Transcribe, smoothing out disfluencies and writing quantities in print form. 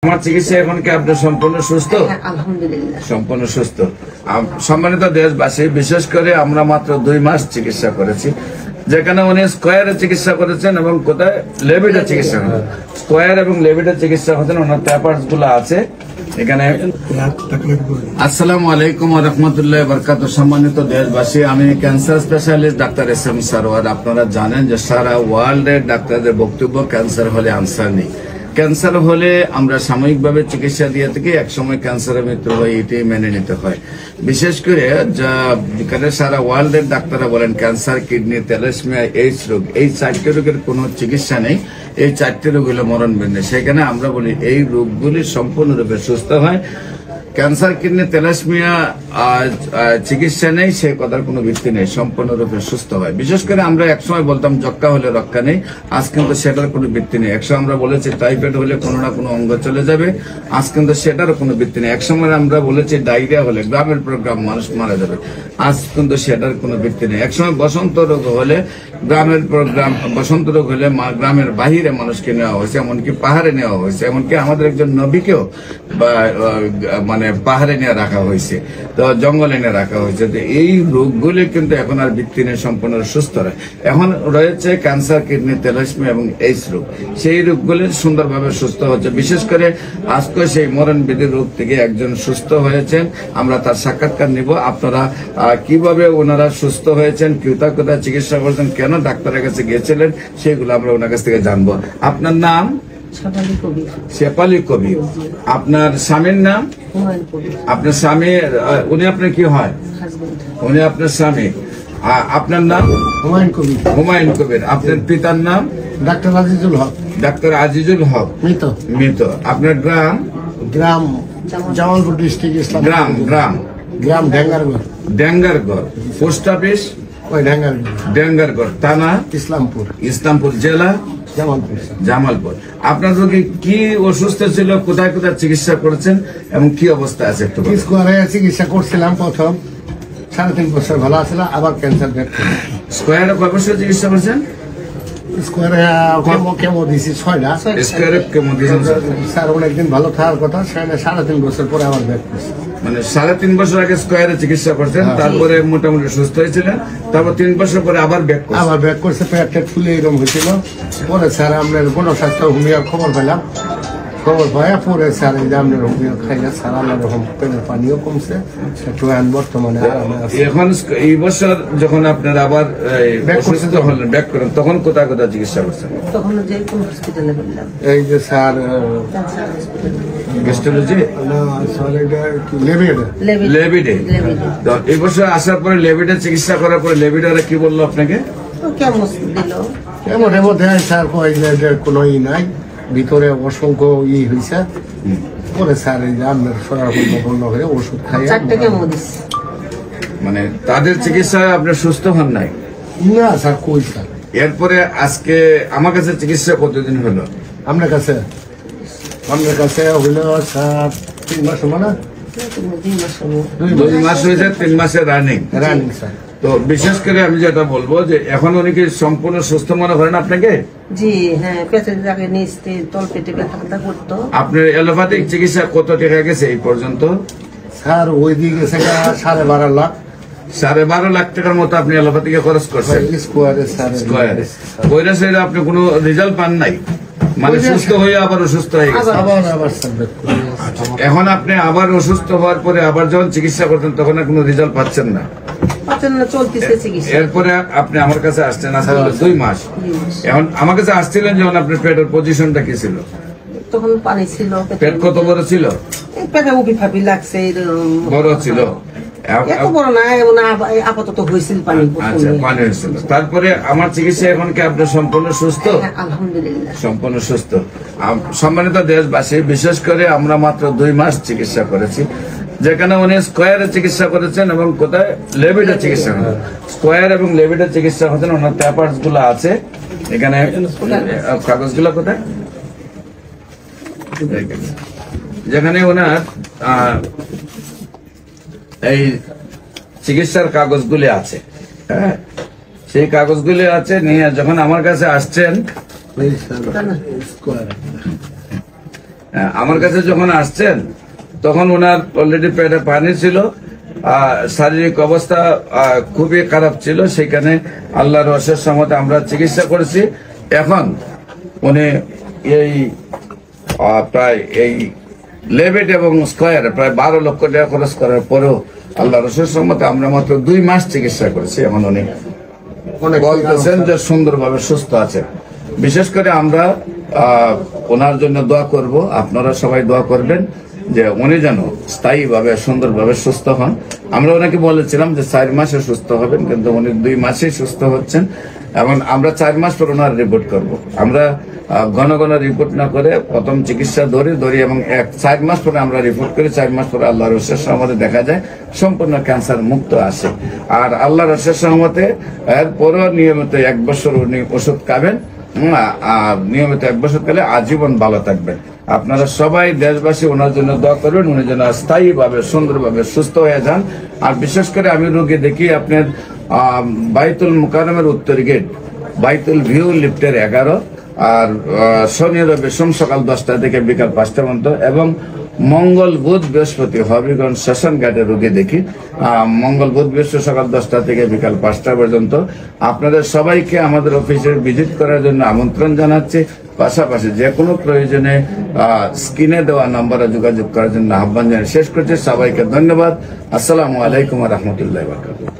আমার চিকিৎসা এখন কি আপনি সম্পূর্ণ সুস্থ? আলহামদুলিল্লাহ সম্পূর্ণ সুস্থ। সম্মানিত দেশবাসী, বিশেষ করে আমরা মাত্র 2 মাস চিকিৎসা করেছি, যেখানে উনি স্কোয়ারে চিকিৎসা করেছেন এবং কোথায় লেভিডে চিকিৎসা করেছেন। স্কোয়ার এবং লেভিডে চিকিৎসা করেছেন, ওনার পেপারস গুলো আছে এখানে। আসসালামু আলাইকুম ওয়া রাহমাতুল্লাহি ওয়া বারাকাতুহু। সম্মানিত দেশবাসী, আমি cancer specialist doctor SM. Sarwar. আপনারা জানেন যে সারা ওয়ার্ল্ডে ডাক্তারদের বক্তব্য ক্যান্সার হলে আনসার নেই। ক্যান্সার হলে আমরা সাময়িকভাবে চিকিৎসা দিয়ে থেকে একসময় ক্যান্সারের মৃত্যু হয়, এটাই মেনে নিতে হয়। বিশেষ করে সারা ওয়ার্ল্ডের ডাক্তাররা বলেন ক্যান্সার, কিডনি, থ্যালাসেমিয়া, এইডস রোগ, এই 4টে রোগের কোনো চিকিৎসা নেই। এই 4টে রোগ হলো মরণবিন্দু। সেখানে আমরা বলি এই রোগগুলি সম্পূর্ণরূপে সুস্থ হয়। ক্যান্সার, কিডনি, থ্যালাসেমিয়া চিকিৎসা নেই, সে কথার কোনো ভিত্তি নেই, সম্পূর্ণরূপে সুস্থ হয়। বিশেষ করে আমরা একসময় বলতাম যক্কা হলে রক্ষা নেই, আজ কিন্তু সেটার কোনো ভিত্তি নেই। একসময় আমরা বলেছি টাইফয়েড হলে কোনো না কোনো অঙ্গ চলে যাবে, আজ কিন্তু সেটারও কোনো ভিত্তি নেই। একসময় আমরা বলেছি ডায়রিয়া হলে গ্রামের পর গ্রাম মানুষ মারা যাবে, আজ কিন্তু সেটার কোনো ভিত্তি নেই। একসময় বসন্ত রোগ হলে গ্রামের পর গ্রাম, বসন্ত রোগ হলে গ্রামের বাহিরে মানুষকে নেওয়া হয়েছে, এমনকি পাহাড়ে নেওয়া হয়েছে, এমনকি আমাদের একজন নবীকেও মানে পাহাড়ে নিয়ে রাখা হয়েছে, তো জঙ্গলে নিয়ে রাখা হয়েছে। তো এই রোগগুলি কিন্তু এখন আর ভিত্তি নেই, সম্পূর্ণ সুস্থ হয়। এখন রয়েছে ক্যান্সার, কিডনি, থ্যালাসেমিয়া এবং এইডস রোগ। সেই রোগগুলি সুন্দরভাবে সুস্থ হচ্ছে। বিশেষ করে আজকে সেই মরণবিধির রোগ থেকে একজন সুস্থ হয়েছেন, আমরা তার সাক্ষাৎকার নিব। আপনারা কিভাবে ওনারা সুস্থ হয়েছেন, কোথায় কোথায় চিকিৎসা করেছেন, কেন ডাক্তারের কাছে গিয়েছিলেন, সেগুলো আমরা ওনার কাছ থেকে জানবো। আপনার নাম? শেফালি কবির। আপনার স্বামীর নাম? আপনার স্বামী, উনি আপনার কি হয়? উনি আপনার স্বামী। আপনার নাম? হুমায়ুন কবির। হুমায়ুন কবির। আপনার পিতার নাম? ডাক্তার আজিজুল হক। ডাক্তার আজিজুল হক। মৃত। মৃত। আপনার গ্রাম? গ্রাম জামালপুর ডিস্ট্রিক্ট, ইসলাম। গ্রাম গ্রাম গ্রাম ড্যাঙ্গারগড়। ড্যাঙ্গারগড়। Post office? ওই ড্যাঙ্গারগড়। ড্যাঙ্গারগড়। থানা? ইসলামপুর। ইসলামপুর। জেলা? জামালপুর। জামালপুর। আপনার রোগী কি অসুস্থ ছিল, কোথায় কোথায় চিকিৎসা করেছেন এবং কি অবস্থা আছে একটু বলুন। স্কোয়ারে চিকিৎসা করছিলাম প্রথম 3.5 বছর, ভালো আছিল, আবার ক্যান্সার ব্যাক। স্কোয়ারে কয় বছর চিকিৎসা করেছেন? স্কোয়ারে কেমো দিয়েছি 6টা। স্কোয়ারে কেমো দিয়েছেন স্যার অনেকদিন ভালো থাকার কথা, 3.5 বছর পরে আবার ব্যাক করছে। মানে 3.5 বছর আগে স্কোয়ারে চিকিৎসা করছেন, তারপরে মোটামুটি সুস্থ হয়েছিলেন, তারপর 3 বছর পরে আবার ব্যাক করছেন। আবার ব্যাক করছে, পেট ফুলে এরকম হয়েছিল। পরে স্যার আমরা গণস্বাস্থ্য হোমিওর খবর পেলাম, খবর পাই পরে স্যার এই যে আপনার হোমিও খাইলে স্যার আল্লাহ রকম পেটের পানিও কমছে, একটু বর্তমানে এখন এই বছর যখন আপনার আবার অসুস্থ হলেন, ব্যাক করেন, তখন কোথায় কোথায় চিকিৎসা করছেন? তখন যে কোন হসপিটালে বললাম, এই যে স্যার গেস্টোলজি লেভিডে। তো এই বছর আসার পরে লেভিডে চিকিৎসা করার পরে লেভিডারে কি বললো আপনাকে? কেমন দিল, কেমনের মধ্যে স্যার কয় যে কোনো ই নাই, ভিতরে অসংখ্য হয়েছে। পরে স্যার এই যে আপনার সরাসরি হয়ে ওষুধ খাই। 4টে কেমন দিচ্ছে। মানে তাদের চিকিৎসায় আপনি সুস্থ হন নাই? না স্যার, কই স্যার। এরপরে আজকে আমার কাছে চিকিৎসা কতদিন হলো? আপনার কাছে হইল স্যার 3 মাস হলো না? 2 মাস হয়েছে, 3 মাসের রানিং স্যার। তো বিশেষ করে আমি যেটা বলবো যে এখন উনি কি সম্পূর্ণ সুস্থ মনে করেন আপনাকে? জি হ্যাঁ, পেটের জায়গা নিচে তল পেটে ব্যথা করতো। আপনার এলোপ্যাথিক চিকিৎসা কত টাকা গেছে এই পর্যন্ত? স্যার ওই দিকে গেছে 12.5 লাখ। 12.5 লাখ টাকার মতো আপনি এলোপ্যাথিকে খরচ করছেন স্কোয়ারে। স্কোয়ারে ওইটা সেটা আপনি কোনো রেজাল্ট পান নাই, মানে সুস্থ হয়ে আবার অসুস্থ হয়ে গেছে। এখন আপনি আবার অসুস্থ হওয়ার পরে আবার যখন চিকিৎসা করতেন তখন কোনো রেজাল্ট পাচ্ছেন না, এরপরে আপনি আমার কাছে আসছেন আজকে 2 মাস। এখন আমার কাছে আসছিলেন যখন আপনার পেটের পজিশনটা কি ছিল? তখন পানি ছিল। পেট কত বড় ছিল? পেটে উঠি ভাবি লাগছে, বড় ছিল, এত বড় না, আপাতত হয়েছিল পানি। আচ্ছা, পানি হয়েছিল। তারপরে আমার চিকিৎসা এখন কি আপনি সম্পূর্ণ সুস্থ? আলহামদুলিল্লাহ সম্পূর্ণ সুস্থ। সম্মানিত দেশবাসী, বিশেষ করে আমরা মাত্র 2 মাস চিকিৎসা করেছি, যেখানে উনি স্কোয়ারে চিকিৎসা করেছেন এবং কোথায় লেভিডে চিকিৎসা করেছেন। স্কোয়ার এবং লেভিডে চিকিৎসা করেছেন, ওনার পেপারস গুলো আছে এখানে। কাগজগুলো কোথায়? যেখানে ওনার এই চিকিৎসার কাগজগুলি আছে, হ্যাঁ, সেই কাগজগুলি আছে নিয়ে যখন আমার কাছে আসছেন আমার কাছে যখন আসছেন তখন ওনার অলরেডি পেটে পানি ছিল, শারীরিক অবস্থা খুবই খারাপ ছিল। সেখানে আল্লাহর অশেষ রহমতে আমরা চিকিৎসা করেছি। এখন উনি এই প্রায় এই লেবেট এবং স্কয়ারে প্রায় 12 লক্ষ টাকা খরচ করার পরেও আল্লাহর অশেষ রহমতে আমরা মাত্র 2 মাস চিকিৎসা করেছি। এখন উনি বলতেছেন যে সুন্দরভাবে সুস্থ আছে। বিশেষ করে আমরা ওনার জন্য দোয়া করব, আপনারা সবাই দোয়া করবেন যে উনি যেন স্থায়ীভাবে সুন্দরভাবে সুস্থ হন। আমরা ওনাকে বলেছিলাম যে 4 মাসে সুস্থ হবেন, কিন্তু উনি 2 মাসেই সুস্থ হচ্ছেন। এবং আমরা 4 মাস পর ওনার রিপোর্ট করব। আমরা ঘন ঘন রিপোর্ট না করে প্রথম চিকিৎসা ধরি এবং 4 মাস পরে আমরা রিপোর্ট করি। 4 মাস পরে আল্লাহর অশেষ রহমতে দেখা যায় সম্পূর্ণ ক্যান্সার মুক্ত আসে। আর আল্লাহর অশেষ রহমতে এরপরও নিয়মিত 1 বছর উনি ওষুধ খাবেন, আর নিয়মিত 1 বছর খেলে আজীবন ভালো থাকবেন। আপনারা সবাই দেশবাসী ওনার জন্য দোয়া করবেন, উনি যেন স্থায়ীভাবে সুন্দরভাবে সুস্থ হয়ে যান। আর বিশেষ করে আমি রোগী দেখি আপনার বাইতুল মুকাররমের উত্তর গেট, বাইতুল ভিউ লিফটের 11, আর শনি রবি সোম সকাল 10টা থেকে বিকাল 5টা পর্যন্ত, এবং মঙ্গল বুধ বৃহস্পতি হবিগঞ্জ শ্মশান ঘাটে রোগী দেখি। মঙ্গল বুধ বৃহস্পতি সকাল 10টা থেকে বিকাল 5টা পর্যন্ত। আপনাদের সবাইকে আমাদের অফিসে ভিজিট করার জন্য আমন্ত্রণ জানাচ্ছি। পাশাপাশি যে কোনো প্রয়োজনে স্ক্রিনে দেওয়া নম্বরে যোগাযোগ করার জন্য আহ্বান জানিয়ে শেষ করছি। সবাইকে ধন্যবাদ। আসসালামু আলাইকুম ওয়া রাহমাতুল্লাহি ওয়া বারাকাতুহু।